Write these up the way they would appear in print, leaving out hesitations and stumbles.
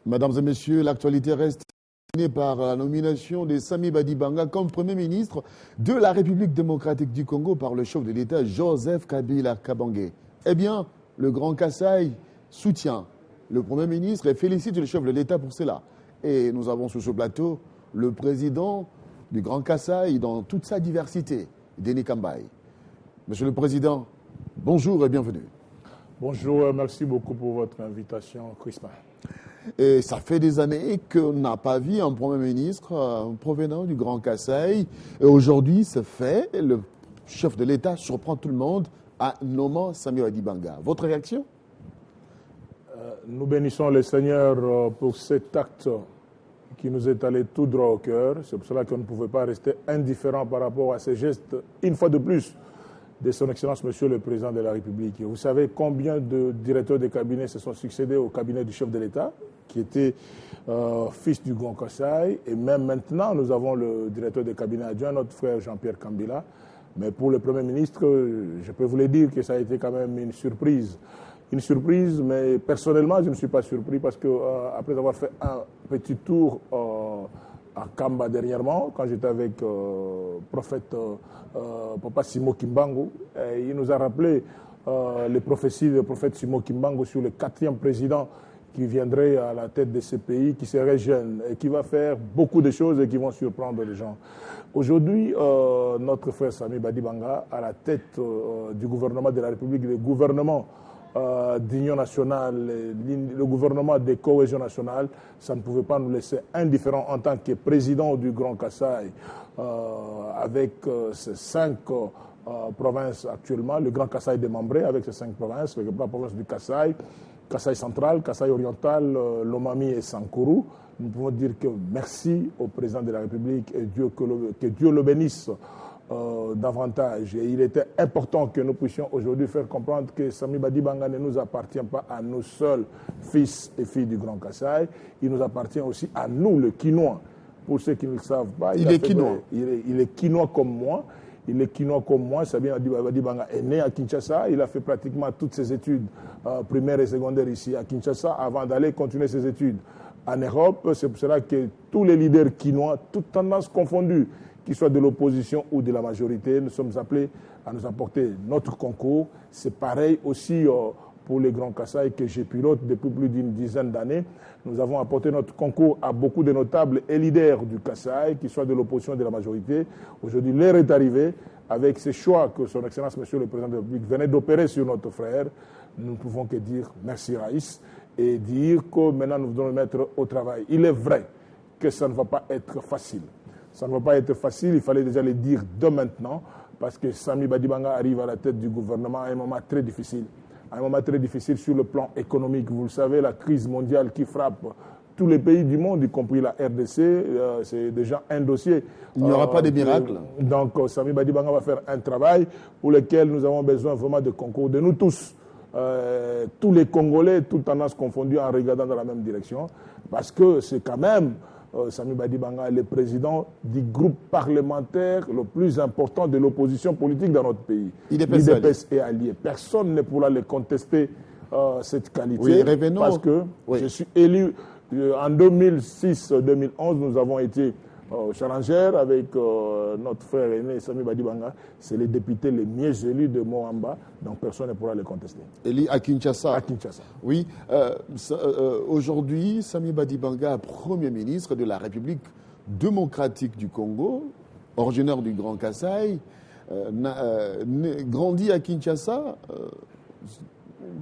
Mesdames et messieurs, l'actualité reste par la nomination de Samy Badibanga comme Premier ministre de la République démocratique du Congo par le chef de l'État Joseph Kabila Kabange. Eh bien, le Grand Kasaï soutient le Premier ministre et félicite le chef de l'État pour cela. Et nous avons sur ce plateau le président du Grand Kasaï dans toute sa diversité, Denis Kambaye. Monsieur le Président, bonjour et bienvenue. Bonjour, merci beaucoup pour votre invitation, Crispin. Et ça fait des années qu'on n'a pas vu un Premier ministre provenant du Grand Kasaï. Et aujourd'hui, c'est fait. Le chef de l'État surprend tout le monde en nommant Samy Badibanga. Votre réaction? Nous bénissons le Seigneur pour cet acte qui nous est allé tout droit au cœur. C'est pour cela qu'on ne pouvait pas rester indifférent par rapport à ces gestes, une fois de plus, de son Excellence, Monsieur le Président de la République. Et vous savez combien de directeurs de cabinet se sont succédés au cabinet du chef de l'État, qui était fils du Grand Kasaï. Et même maintenant, nous avons le directeur de cabinet adjoint, notre frère Jean-Pierre Kambila. Mais pour le Premier ministre, je peux vous le dire que ça a été quand même une surprise. Une surprise, mais personnellement, je ne suis pas surpris parce que après avoir fait un petit tour à Kamba dernièrement, quand j'étais avec prophète Papa Simo Kimbangu, il nous a rappelé les prophéties du prophète Simo Kimbangu sur le 4e président qui viendrait à la tête de ce pays, qui serait jeune et qui va faire beaucoup de choses et qui vont surprendre les gens. Aujourd'hui, notre frère Samy Badibanga, à la tête du gouvernement de la République, le gouvernement d'union nationale, le gouvernement de cohésion nationale, ça ne pouvait pas nous laisser indifférents en tant que président du Grand Kasaï, avec ces 5 provinces actuellement, le Grand Kasaï démembré avec ces 5 provinces, les grandes provinces du Kasaï, Kasaï central, Kasaï oriental, Lomami et Sankuru. Nous pouvons dire que merci au président de la République et que Dieu le bénisse davantage. Et il était important que nous puissions aujourd'hui faire comprendre que Samy Badibanga ne nous appartient pas à nous seuls, fils et filles du Grand Kasaï. Il nous appartient aussi à nous, le Quinois. Pour ceux qui ne le savent pas, il est Quinois. Il est Quinois comme moi. Il est Quinois comme moi. Samy Badibanga est né à Kinshasa. Il a fait pratiquement toutes ses études primaires et secondaires ici à Kinshasa avant d'aller continuer ses études en Europe. C'est pour cela que tous les leaders quinois, toutes tendances confondues, qu'ils soient de l'opposition ou de la majorité, nous sommes appelés à nous apporter notre concours. C'est pareil aussi pour les Grands Kasaï que je pilote depuis plus d'une dizaine d'années. Nous avons apporté notre concours à beaucoup de notables et leaders du Kasaï, qu'ils soient de l'opposition ou de la majorité. Aujourd'hui, l'heure est arrivée. Avec ces choix que son Excellence, Monsieur le Président de la République, venait d'opérer sur notre frère, nous ne pouvons que dire merci Raïs et dire que maintenant nous devons le mettre au travail. Il est vrai que ça ne va pas être facile. Ça ne va pas être facile, il fallait déjà le dire de maintenant, parce que Samy Badibanga arrive à la tête du gouvernement à un moment très difficile. À un moment très difficile sur le plan économique. Vous le savez, la crise mondiale qui frappe tous les pays du monde, y compris la RDC, c'est déjà un dossier. Il n'y aura pas de miracle. Donc Samy Badibanga va faire un travail pour lequel nous avons besoin vraiment de concours de nous tous. Tous les Congolais, toutes tendances confondues, en regardant dans la même direction, parce que c'est quand même Samy Badibanga est le président du groupe parlementaire le plus important de l'opposition politique dans notre pays. l'IDPS est allié. Personne ne pourra le contester cette qualité. Oui, revenons. Parce que je suis élu en 2006-2011, nous avons été challengeurs avec notre frère aîné Samy Badibanga. C'est les députés les mieux élus de Moamba, donc personne ne pourra le contester. Élu à Kinshasa. À Kinshasa. Oui. Aujourd'hui, Samy Badibanga, Premier ministre de la République démocratique du Congo, originaire du Grand Kasaï, grandi à Kinshasa,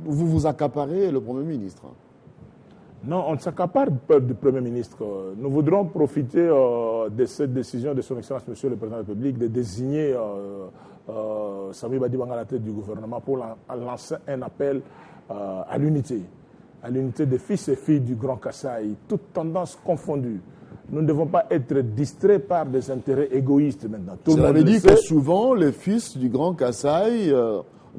vous vous accaparez le Premier ministre. Non, on ne s'accapare pas du Premier ministre. Nous voudrons profiter de cette décision de son Excellence, Monsieur le Président de la République, de désigner Samy Badibanga à la tête du gouvernement pour lancer un appel à l'unité des fils et filles du Grand Kasaï, toutes tendances confondues. Nous ne devons pas être distraits par des intérêts égoïstes maintenant. Cela veut dire que souvent, les fils du Grand Kasaï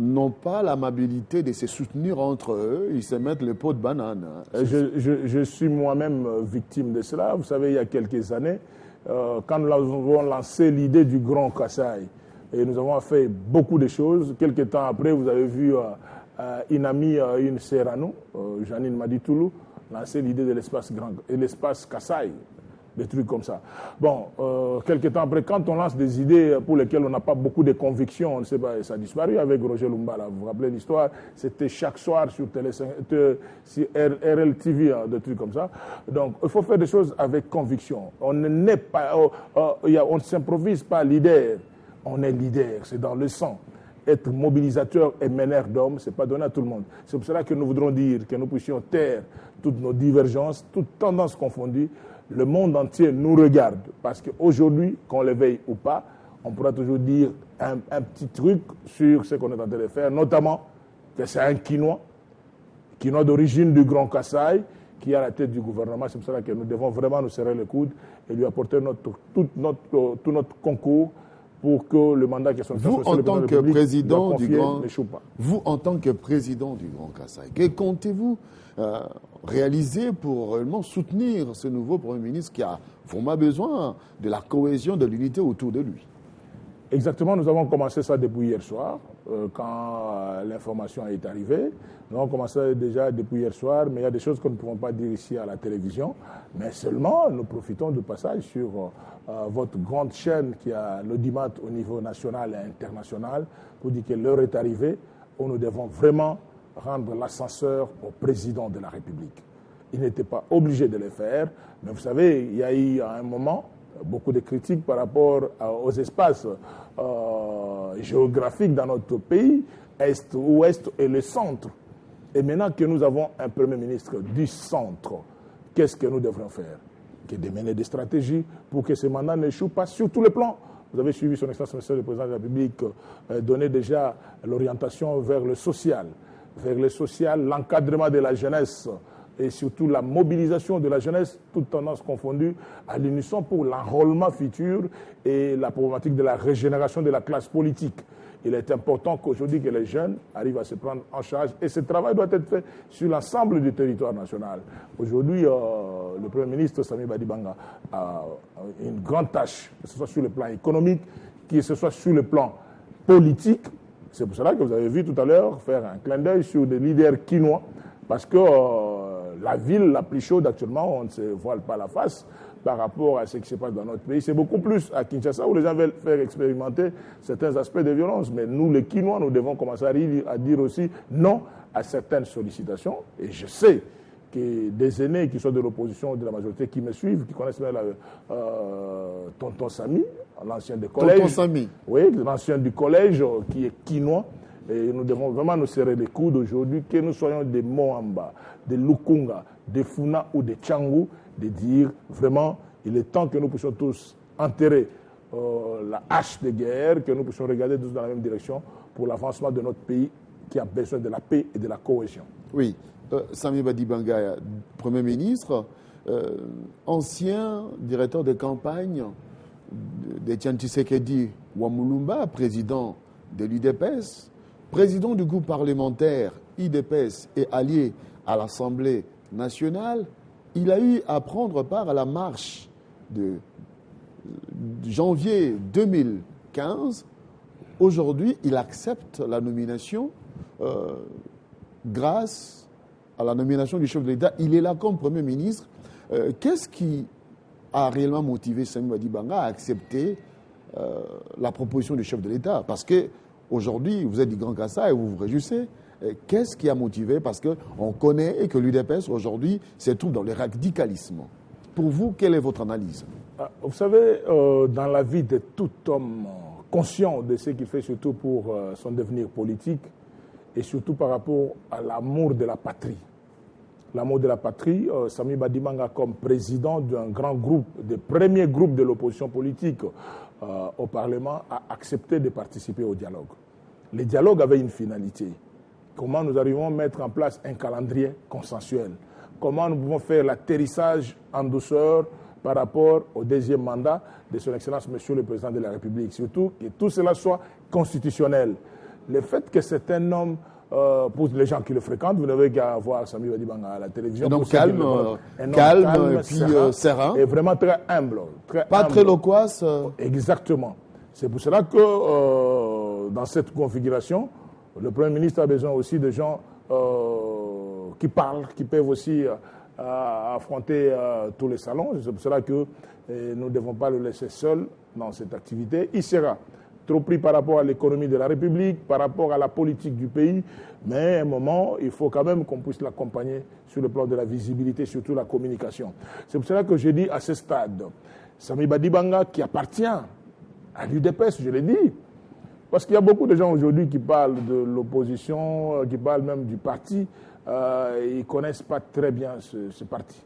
n'ont pas l'amabilité de se soutenir entre eux, ils se mettent le pot de banane. Je suis moi-même victime de cela. Vous savez, il y a quelques années, quand nous avons lancé l'idée du Grand Kasaï, et nous avons fait beaucoup de choses. Quelques temps après, vous avez vu une amie, une sœur à nous, Janine Maditoulou, lancé l'idée de l'espace Kassai, des trucs comme ça. Bon, quelques temps après, quand on lance des idées pour lesquelles on n'a pas beaucoup de convictions, on ne sait pas, ça a disparu avec Roger Lumbala. Vous vous rappelez l'histoire? C'était chaque soir sur RLTV, des trucs comme ça. Donc, il faut faire des choses avec conviction. On n'est pas, on ne s'improvise pas leader. On est leader, c'est dans le sang. Être mobilisateur et meneur d'hommes, ce n'est pas donné à tout le monde. C'est pour cela que nous voudrons dire que nous puissions taire toutes nos divergences, toutes tendances confondues. Le monde entier nous regarde parce qu'aujourd'hui, qu'on le veuille ou pas, on pourra toujours dire un petit truc sur ce qu'on est en train de faire, notamment que c'est un Kinois d'origine du Grand Kassai, qui est à la tête du gouvernement. C'est pour cela que nous devons vraiment nous serrer le coude et lui apporter tout notre concours pour que le mandat qui est son Vous, en tant que président du Grand, vous, en tant que président du Grand Kassai, que comptez-vous réaliser pour réellement soutenir ce nouveau Premier ministre qui a vraiment besoin de la cohésion, de l'unité autour de lui? Exactement, nous avons commencé ça depuis hier soir, quand l'information est arrivée. Nous avons commencé déjà depuis hier soir, mais il y a des choses que nous ne pouvons pas dire ici à la télévision. Mais seulement, nous profitons du passage sur votre grande chaîne qui a l'audimat au niveau national et international pour dire que l'heure est arrivée où nous devons vraiment rendre l'ascenseur au président de la République. Il n'était pas obligé de le faire, mais vous savez, il y a eu à un moment beaucoup de critiques par rapport aux espaces géographiques dans notre pays, Est, Ouest et le centre. Et maintenant que nous avons un Premier ministre du centre, qu'est-ce que nous devrions faire? Que de mener des stratégies pour que ce mandat n'échoue pas sur tous les plans. Vous avez suivi son Excellence Monsieur le Président de la République donner déjà l'orientation vers le social, l'encadrement de la jeunesse et surtout la mobilisation de la jeunesse, toutes tendances confondues, à l'unisson pour l'enrôlement futur et la problématique de la régénération de la classe politique. Il est important qu'aujourd'hui que les jeunes arrivent à se prendre en charge et ce travail doit être fait sur l'ensemble du territoire national. Aujourd'hui, le Premier ministre Samy Badibanga a une grande tâche, que ce soit sur le plan économique, que ce soit sur le plan politique. C'est pour cela que vous avez vu tout à l'heure faire un clin d'œil sur des leaders quinois, parce que la ville la plus chaude actuellement, on ne se voile pas la face par rapport à ce qui se passe dans notre pays. C'est beaucoup plus à Kinshasa où les gens veulent faire expérimenter certains aspects de violence. Mais nous, les Quinois, nous devons commencer à dire aussi non à certaines sollicitations. Et je sais que des aînés qui sont de l'opposition ou de la majorité qui me suivent, qui connaissent bien Tonton Samy, l'ancien du collège. Tonton Samy. Oui, l'ancien du collège qui est Quinois. Et nous devons vraiment nous serrer les coudes aujourd'hui, que nous soyons des Moamba, des Lukunga, des Funa ou des Tchangou, de dire vraiment, il est temps que nous puissions tous enterrer la hache de guerre, que nous puissions regarder tous dans la même direction pour l'avancement de notre pays qui a besoin de la paix et de la cohésion. Oui, Samy Badibanga, Premier ministre, ancien directeur de campagne d'Etienne Tshisekedi Wamulumba, président de l'UDPS, président du groupe parlementaire IDPS et allié à l'Assemblée nationale. Il a eu à prendre part à la marche de janvier 2015. Aujourd'hui, il accepte la nomination grâce à la nomination du chef de l'État. Il est là comme Premier ministre. Qu'est-ce qui a réellement motivé Samy Badibanga à accepter la proposition du chef de l'État? Parce qu'aujourd'hui, vous êtes du Grand Kassai et vous vous réjouissez. Qu'est-ce qui a motivé? Parce qu'on connaît que l'UDPS aujourd'hui se trouve dans le radicalisme. Pour vous, quelle est votre analyse? Vous savez, dans la vie de tout homme conscient de ce qu'il fait, surtout pour son devenir politique, et surtout par rapport à l'amour de la patrie. L'amour de la patrie, Samy Badibanga, comme président d'un grand groupe, des premiers groupes de l'opposition politique au Parlement, a accepté de participer au dialogue. Le dialogue avait une finalité. Comment nous arrivons à mettre en place un calendrier consensuel? Comment nous pouvons faire l'atterrissage en douceur par rapport au deuxième mandat de son Excellence Monsieur le Président de la République? Surtout que tout cela soit constitutionnel. Le fait que c'est un homme, pour les gens qui le fréquentent, vous n'avez qu'à voir Samy Badibanga à la télévision. Donc calme et puis serein. Et vraiment très humble. Pas très loquace. Exactement. C'est pour cela que dans cette configuration, le Premier ministre a besoin aussi de gens qui parlent, qui peuvent aussi affronter tous les salons. C'est pour cela que nous ne devons pas le laisser seul dans cette activité. Il sera trop pris par rapport à l'économie de la République, par rapport à la politique du pays, mais à un moment, il faut quand même qu'on puisse l'accompagner sur le plan de la visibilité, surtout la communication. C'est pour cela que je dis à ce stade, Samy Badibanga qui appartient à l'UDPS, je l'ai dit, parce qu'il y a beaucoup de gens aujourd'hui qui parlent de l'opposition, qui parlent même du parti, ils ne connaissent pas très bien ce parti.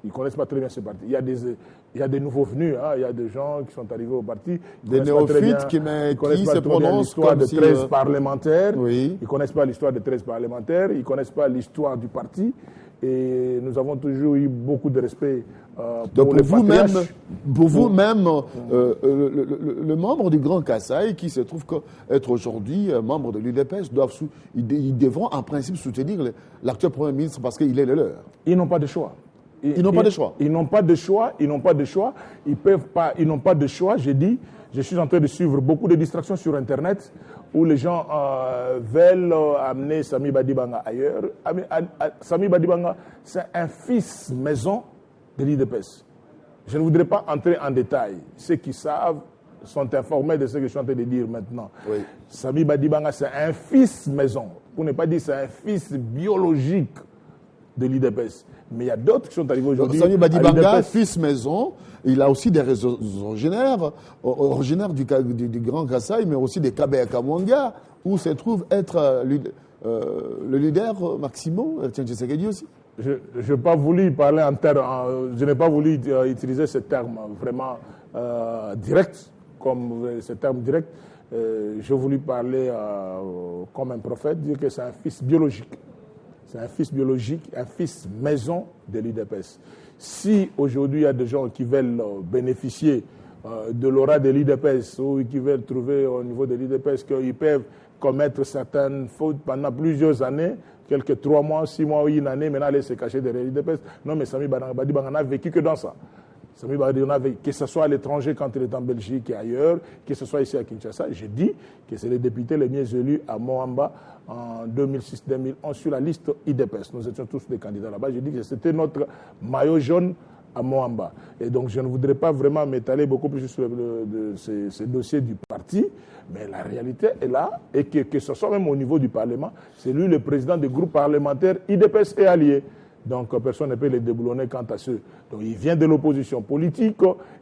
Ils ne connaissent pas très bien ce parti. Il y a des nouveaux venus, hein, il y a des gens qui sont arrivés au parti. Des néophytes qui se prononcent l'histoire comme de si 13 parlementaires. Oui. Ils ne connaissent pas l'histoire de 13 parlementaires, ils ne connaissent pas l'histoire du parti. Et nous avons toujours eu beaucoup de respect donc pour vous-même, le membre du Grand Kasaï qui se trouve être aujourd'hui membre de l'UDPS, ils devront en principe soutenir l'actuel Premier ministre parce qu'il est le leur. Ils n'ont pas de choix. Ils n'ont pas de choix. Ils n'ont pas de choix. Ils n'ont pas de choix. Ils n'ont pas de choix. J'ai dit, je suis en train de suivre beaucoup de distractions sur Internet où les gens veulent amener Samy Badibanga ailleurs. Samy Badibanga, c'est un fils maison de l'IDPS. Je ne voudrais pas entrer en détail. Ceux qui savent sont informés de ce que je suis en train de dire maintenant. Oui. Samy Badibanga, c'est un fils maison. Pour ne pas dire c'est un fils biologique de l'IDPS. Mais il y a d'autres qui sont arrivés aujourd'hui. Samy Badibanga, fils maison, il a aussi des réseaux originaires du Grand Kasaï, mais aussi des Kabeya Kamwanga, où se trouve être le leader Maximo Tshisekedi aussi. Je n'ai pas voulu parler je n'ai pas voulu utiliser ce terme vraiment direct, comme ce terme direct. J'ai voulu parler comme un prophète, dire que c'est un fils biologique. C'est un fils biologique, un fils maison de l'IDPS. Si aujourd'hui il y a des gens qui veulent bénéficier de l'aura de l'IDPS ou qui veulent trouver au niveau de l'IDPS qu'ils peuvent commettre certaines fautes pendant plusieurs années, quelques 3 mois, 6 mois ou une année, maintenant aller se cacher derrière l'IDPS. Non, mais Samy Badibanga n'a vécu que dans ça. Samy Badibanga, que ce soit à l'étranger quand il est en Belgique et ailleurs, que ce soit ici à Kinshasa, j'ai dit que c'est les députés les mieux élus à Moamba en 2006-2011 sur la liste IDPS. Nous étions tous des candidats là-bas. J'ai dit que c'était notre maillot jaune à Moamba. Et donc je ne voudrais pas vraiment m'étaler beaucoup plus sur ce dossier du parti, mais la réalité est là, et que ce soit même au niveau du Parlement, c'est lui le président du groupe parlementaire IDPS et alliés. Donc personne ne peut les déboulonner quant à ceux. Donc il vient de l'opposition politique,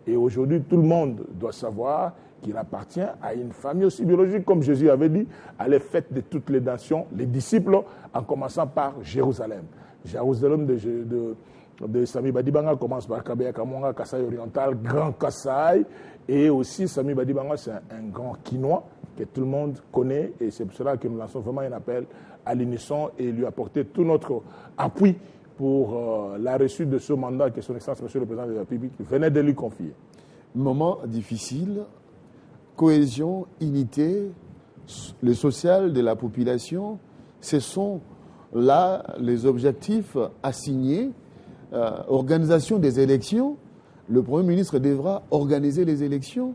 et aujourd'hui tout le monde doit savoir qu'il appartient à une famille aussi biologique, comme Jésus avait dit, elle est faite de toutes les nations, les disciples, en commençant par Jérusalem. Jérusalem de Samy Badibanga commence par Kabeya Kamwanga, Kasaï oriental, Grand Kasaï, et aussi Samy Badibanga, c'est un grand Kinois que tout le monde connaît, et c'est pour cela que nous lançons vraiment un appel à l'unisson et lui apporter tout notre appui pour la reçue de ce mandat que son Excellence, Monsieur le Président de la République, venait de lui confier. Moment difficile, cohésion, unité, le social de la population, ce sont là les objectifs assignés. Organisation des élections, le Premier ministre devra organiser les élections,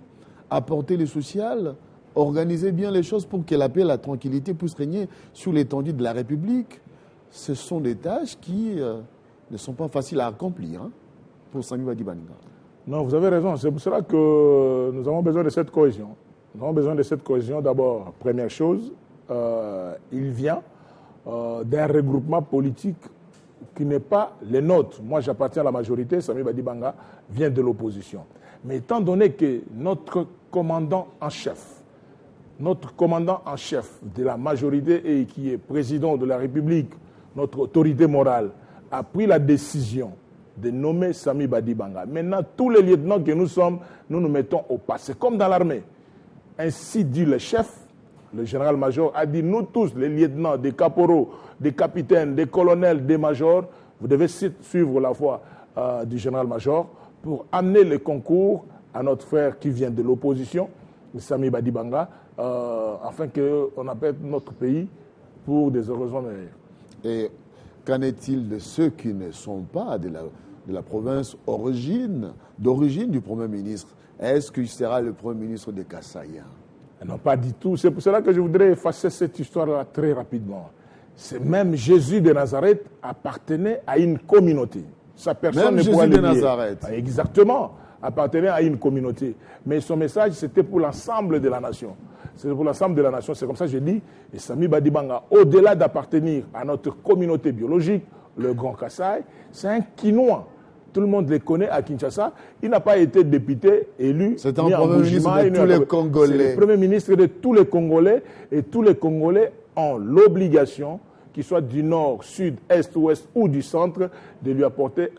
apporter le social, organiser bien les choses pour que la paix et la tranquillité puissent régner sur l'étendue de la République. Ce sont des tâches qui ne sont pas faciles à accomplir pour Samy Badibanga. Non, vous avez raison. C'est pour cela que nous avons besoin de cette cohésion. Nous avons besoin de cette cohésion. D'abord, première chose, il vient d'un regroupement politique qui n'est pas les nôtres. Moi, j'appartiens à la majorité. Samy Badibanga vient de l'opposition. Mais étant donné que notre commandant en chef de la majorité et qui est président de la République, notre autorité morale, a pris la décision de nommer Samy Badibanga. Maintenant, tous les lieutenants que nous sommes, nous nous mettons au pas. C'est comme dans l'armée. Ainsi dit le chef, le général-major, a dit, nous tous, les lieutenants, des caporaux, des capitaines, des colonels, des majors, vous devez suivre la voie du général-major pour amener le concours à notre frère qui vient de l'opposition, Samy Badibanga, afin qu'on appelle notre pays pour des horizons meilleurs. Et qu'en est-il de ceux qui ne sont pas de la province d'origine du Premier ministre? Est-ce qu'il sera le Premier ministre de Kasaï? Non, pas du tout. C'est pour cela que je voudrais effacer cette histoire-là très rapidement. C'est même Jésus de Nazareth appartenait à une communauté. sa personne Même ne pourra Jésus le de nier. Nazareth. Exactement, appartenait à une communauté. Mais son message, c'était pour l'ensemble de la nation. C'est pour l'ensemble de la nation. C'est comme ça que je dis, et Samy Badibanga, au-delà d'appartenir à notre communauté biologique, le Grand Kassai, c'est un Kinois. Tout le monde les connaît à Kinshasa. Il n'a pas été député, élu, c'est un premier ministre de tous les Congolais. C'est le premier ministre de tous les Congolais. Et tous les Congolais ont l'obligation, qu'ils soient du nord, sud, est, ouest ou du centre, de lui apporter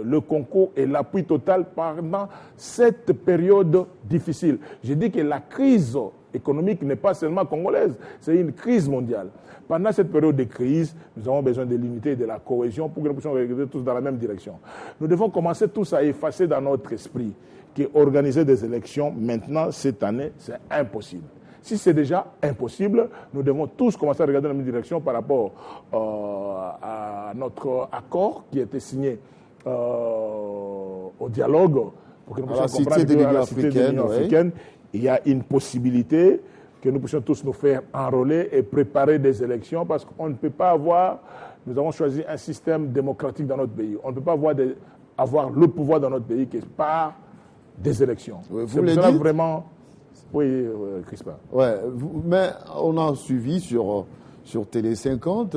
le concours et l'appui total pendant cette période difficile. Je dis que la crise économique n'est pas seulement congolaise, c'est une crise mondiale. Pendant cette période de crise, nous avons besoin de l'unité et de la cohésion pour que nous puissions regarder tous dans la même direction. Nous devons commencer tous à effacer dans notre esprit qu'organiser des élections maintenant, cette année, c'est impossible. Si c'est déjà impossible, nous devons tous commencer à regarder dans la même direction par rapport à notre accord qui a été signé au dialogue pour que nous puissions comprendre qu'à la Cité de l'Union africaine, il y a une possibilité que nous puissions tous nous faire enrôler et préparer des élections parce qu'on ne peut pas avoir, nous avons choisi un système démocratique dans notre pays. On ne peut pas avoir le pouvoir dans notre pays qui est par des élections. Oui, c'est pour cela vraiment... Oui, Crispin. Ouais, mais on a suivi sur Télé 50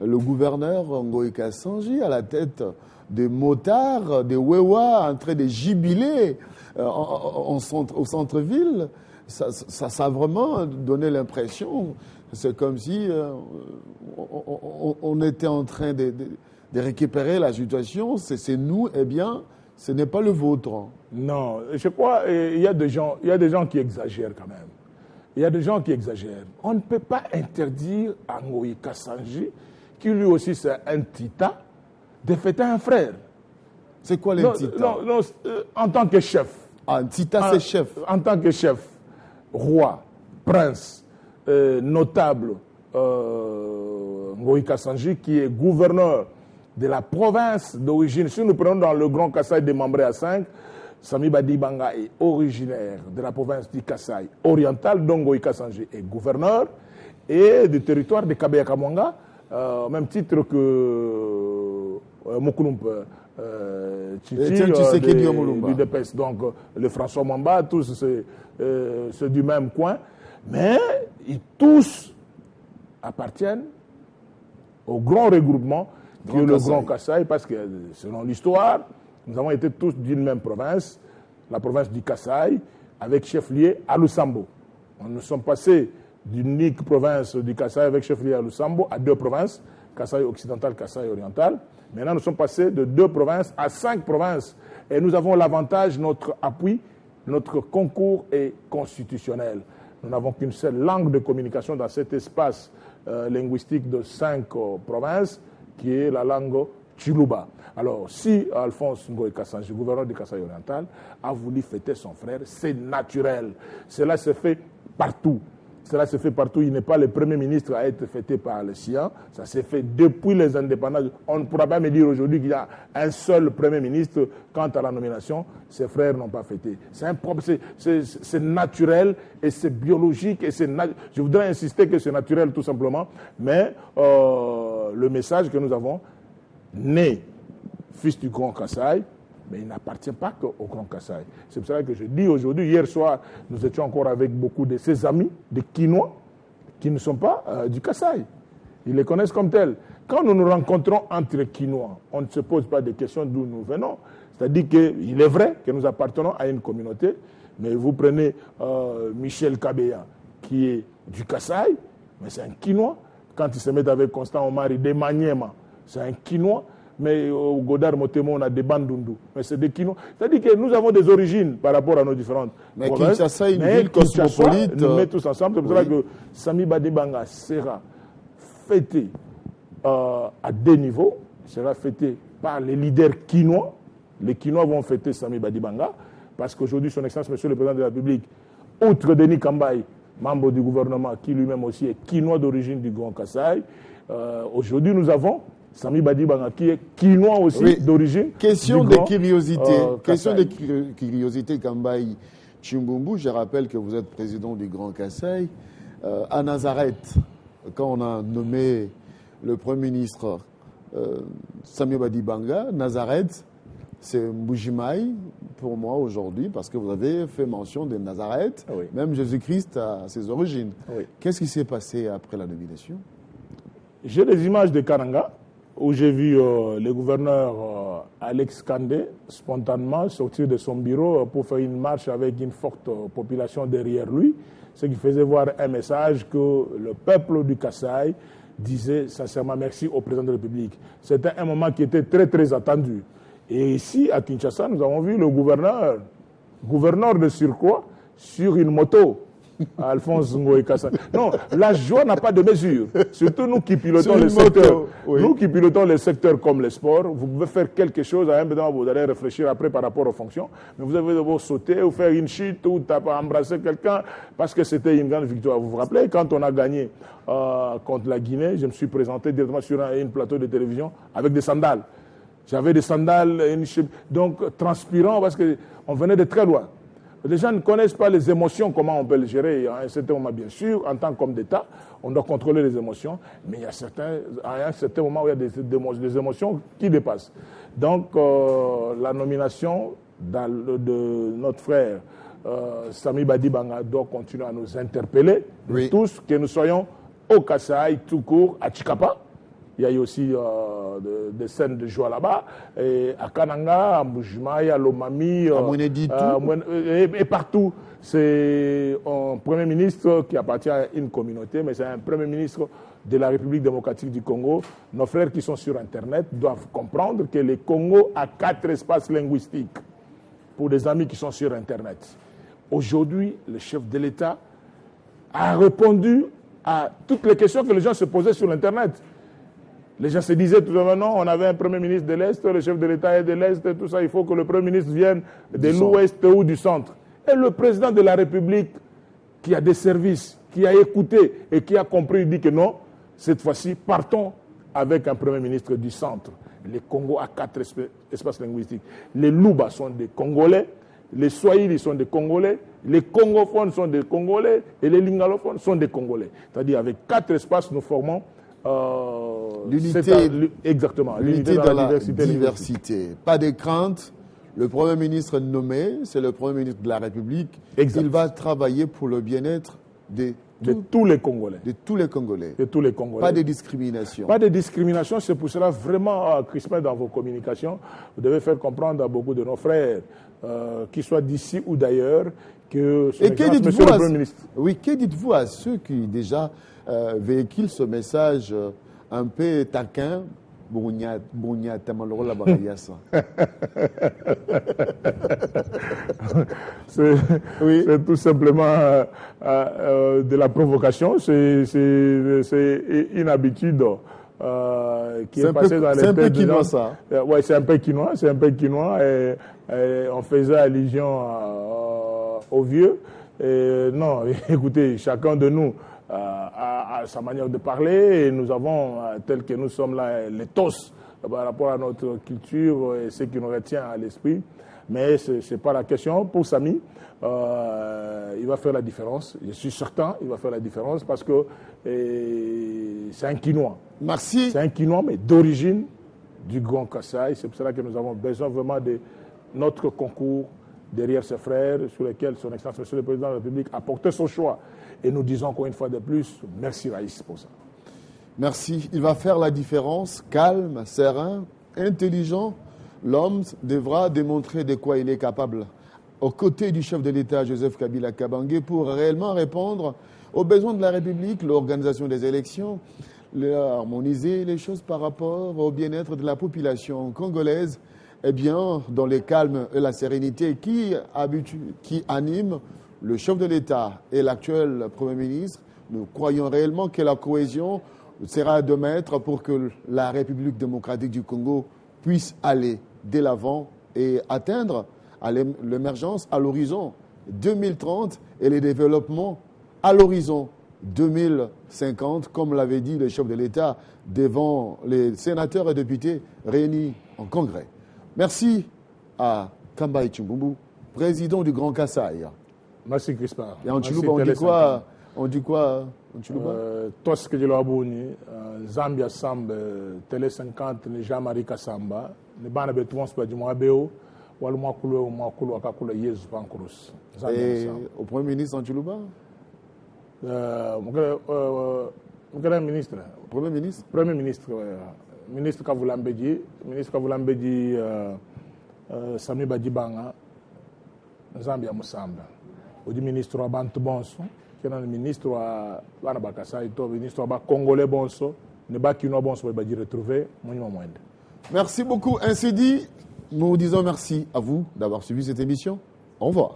le gouverneur Ngoï Kassanji à la tête des motards, des Wewa en train de jubiler au centre-ville. Ça a vraiment donné l'impression, c'est comme si on était en train de récupérer la situation. C'est nous, eh bien, ce n'est pas le vôtre. Non, je crois qu'il y a des gens qui exagèrent quand même. Il y a des gens qui exagèrent. On ne peut pas interdire à Ngoï Kassanji, qui lui aussi c'est un tita, de fêter un frère. C'est quoi les tita? Non, en tant que chef. Ah, un tita, c'est chef. En tant que chef, roi, prince, notable, Ngoï Kassanji, qui est gouverneur de la province d'origine. Si nous prenons dans le Grand Kassai démembré à 5, Samy Badibanga est originaire de la province du Kassai oriental, dont Ngoï Kassanji est gouverneur, et du territoire de Kabea-Kamwanga, au même titre que Mokulump, du DPS, donc le François Mamba, tous c'est du même coin, mais ils tous appartiennent au grand regroupement qui est le Grand Kassai, parce que selon l'histoire, nous avons été tous d'une même province, la province du Kassai, avec chef-lieu à Lusambo. Nous sommes passés d'une unique province du Kassai avec chef-lieu à Lusambo à 2 provinces, Kassai occidental, Kassai oriental. Maintenant, nous sommes passés de 2 provinces à 5 provinces. Et nous avons l'avantage, notre appui, notre concours est constitutionnel. Nous n'avons qu'une seule langue de communication dans cet espace linguistique de 5 provinces, qui est la langue Chiluba. Alors, si Alphonse Ngoï Kassanji, gouverneur du Kassai oriental, a voulu fêter son frère, c'est naturel. Cela se fait partout. Cela se fait partout. Il n'est pas le premier ministre à être fêté par les siens. Ça s'est fait depuis les indépendances. On ne pourra pas me dire aujourd'hui qu'il y a un seul premier ministre. Quant à la nomination, ses frères n'ont pas fêté. C'est naturel et c'est biologique. Je voudrais insister que c'est naturel tout simplement. Mais le message que nous avons, né fils du Grand Kassai, mais il n'appartient pas qu'au Grand Kassai. C'est pour ça que je dis aujourd'hui, hier soir, nous étions encore avec beaucoup de ses amis, des Kinois, qui ne sont pas du Kassai. Ils les connaissent comme tels. Quand nous nous rencontrons entre Kinois, on ne se pose pas de questions d'où nous venons. C'est-à-dire qu'il est vrai que nous appartenons à une communauté, mais vous prenez Michel Kabea, qui est du Kassai, mais c'est un Kinois. Quand il se met avec Constant Omari de Maniema, c'est un Kinois. Mais au Godard Motemo, on a des Bandundu. Mais c'est des Kinois. C'est-à-dire que nous avons des origines par rapport à nos différentes provinces. Kinshasa est une ville cosmopolite. Nous mettons tous ensemble. C'est pour cela que Samy Badibanga sera fêté à 2 niveaux. Il sera fêté par les leaders kinois. Les Kinois vont fêter Samy Badibanga parce qu'aujourd'hui, son Excellence, Monsieur le Président de la République, outre Denis Kambaï, membre du gouvernement, qui lui-même aussi est Kinois d'origine du Grand Kassai, aujourd'hui, nous avons Samy Badibanga, qui est Kinois aussi d'origine. Question de curiosité. Question de curiosité, Kambaï Chimbumbu. Je rappelle que vous êtes président du Grand Kassai. À Nazareth, quand on a nommé le Premier ministre Samy Badibanga, Nazareth, c'est Mbujimaï pour moi aujourd'hui, parce que vous avez fait mention de Nazareth, Oui. même Jésus-Christ à ses origines. Oui. Qu'est-ce qui s'est passé après la nomination? J'ai des images de Kananga où j'ai vu le gouverneur Alex Kandé spontanément sortir de son bureau pour faire une marche avec une forte population derrière lui, ce qui faisait voir un message que le peuple du Kasaï disait sincèrement merci au président de la République. C'était un moment qui était très très attendu. Et ici, à Kinshasa, nous avons vu le gouverneur de surcroît, sur une moto, Alphonse Ngoï Kassa. Non, la joie n'a pas de mesure. Surtout nous qui pilotons les secteurs. Oui. Nous qui pilotons les secteurs comme les sports, vous pouvez faire quelque chose, à un moment vous allez réfléchir après par rapport aux fonctions, mais vous avez devoir sauter ou faire une chute ou embrasser quelqu'un parce que c'était une grande victoire. Vous vous rappelez, quand on a gagné contre la Guinée, je me suis présenté directement sur un plateau de télévision avec des sandales. J'avais des sandales, donc transpirant parce qu'on venait de très loin. Les gens ne connaissent pas les émotions, comment on peut les gérer. À un certain moment, bien sûr, en tant qu'homme d'État, on doit contrôler les émotions, mais il y a à un certain moment où il y a des émotions qui dépassent. Donc, la nomination de notre frère Samy Badibanga doit continuer à nous interpeller, oui. Tous, que nous soyons au Kasaï, tout court, à Tchikapa. Il y a eu aussi des scènes de joie là-bas, et à Kananga, à Mbujimaï, à Lomami, et partout. C'est un Premier ministre qui appartient à une communauté, mais c'est un Premier ministre de la République démocratique du Congo. Nos frères qui sont sur Internet doivent comprendre que le Congo a 4 espaces linguistiques pour des amis qui sont sur Internet. Aujourd'hui, le chef de l'État a répondu à toutes les questions que les gens se posaient sur Internet. Les gens se disaient tout simplement, non, on avait un Premier ministre de l'Est, le chef de l'État est de l'Est, et tout ça, il faut que le Premier ministre vienne de l'Ouest ou du Centre. Et le président de la République, qui a des services, qui a écouté et qui a compris, dit que non, cette fois-ci, partons avec un Premier ministre du Centre. Le Congo a 4 espaces linguistiques. Les Luba sont des Congolais, les Swahili sont des Congolais, les Congophones sont des Congolais et les Lingalophones sont des Congolais. C'est-à-dire, avec 4 espaces, nous formons exactement, l'unité dans la diversité. Pas de crainte. Le Premier ministre nommé, c'est le Premier ministre de la République. Exact. Il va travailler pour le bien-être de tous les Congolais. De tous les Congolais. De tous les Congolais. Pas de discrimination. Pas de discrimination. C'est pour cela, vraiment, Crispin, dans vos communications, vous devez faire comprendre à beaucoup de nos frères, qu'ils soient d'ici ou d'ailleurs, que son Excellence, Monsieur le Premier ministre. Oui, que dites-vous à ceux qui déjà véhiculent ce message un peu taquin? C'est tout simplement de la provocation. C'est une habitude qui est passée dans les têtes. C'est un peu quinois, ça. Oui, c'est un peu quinois. C'est un peu quinois. Et on faisait allusion aux vieux. Et non, écoutez, chacun de nous à sa manière de parler, et nous avons, tel que nous sommes là, les tos par rapport à notre culture et ce qui nous retient à l'esprit. Mais ce n'est pas la question. Pour Samy, il va faire la différence. Je suis certain qu'il va faire la différence parce que c'est un Quinois. Merci. C'est un Quinois, mais d'origine du Grand Kasaï. C'est pour cela que nous avons besoin vraiment de notre concours derrière ses frères, sur lesquels son Excellence, Monsieur le Président de la République, a porté son choix. Et nous disons encore une fois de plus, merci Raïs pour ça. Merci. Il va faire la différence, calme, serein, intelligent. L'homme devra démontrer de quoi il est capable aux côtés du chef de l'État, Joseph Kabila Kabange, pour réellement répondre aux besoins de la République, l'organisation des élections, harmoniser les choses par rapport au bien-être de la population congolaise, eh bien, dans le calme et la sérénité qui anime le chef de l'État et l'actuel Premier ministre. Nous croyons réellement que la cohésion sera de maître pour que la République démocratique du Congo puisse aller de l'avant et atteindre l'émergence à l'horizon 2030 et les développements à l'horizon 2050, comme l'avait dit le chef de l'État devant les sénateurs et députés réunis en congrès. Merci à Kambaï Tchumbumbu, président du Grand Kasaï. Merci Crispin. Et en Tchoulouba, on dit quoi? On dit quoi en Chuluba? Toske Jilabuni, Zambia Samba, Télé 50, Jean-Marie Kassamba, ne bana betwons pas du Moabeo, ou le Makulu Akakula Yezu Pankrus. Et au Premier ministre en Chuluba? Mon ministre. Premier ministre? Premier ministre, ministre Kavulambedi, Sami Badibanga, Zambia Musamba. Au ministre wa Bantu Bonso, qui est le ministre wa Bakassa, le ministre wa Congolais Bonso, ne pas qui nous Bonso, il va dire retrouver, Merci beaucoup. Ainsi dit, nous disons merci à vous d'avoir suivi cette émission. Au revoir.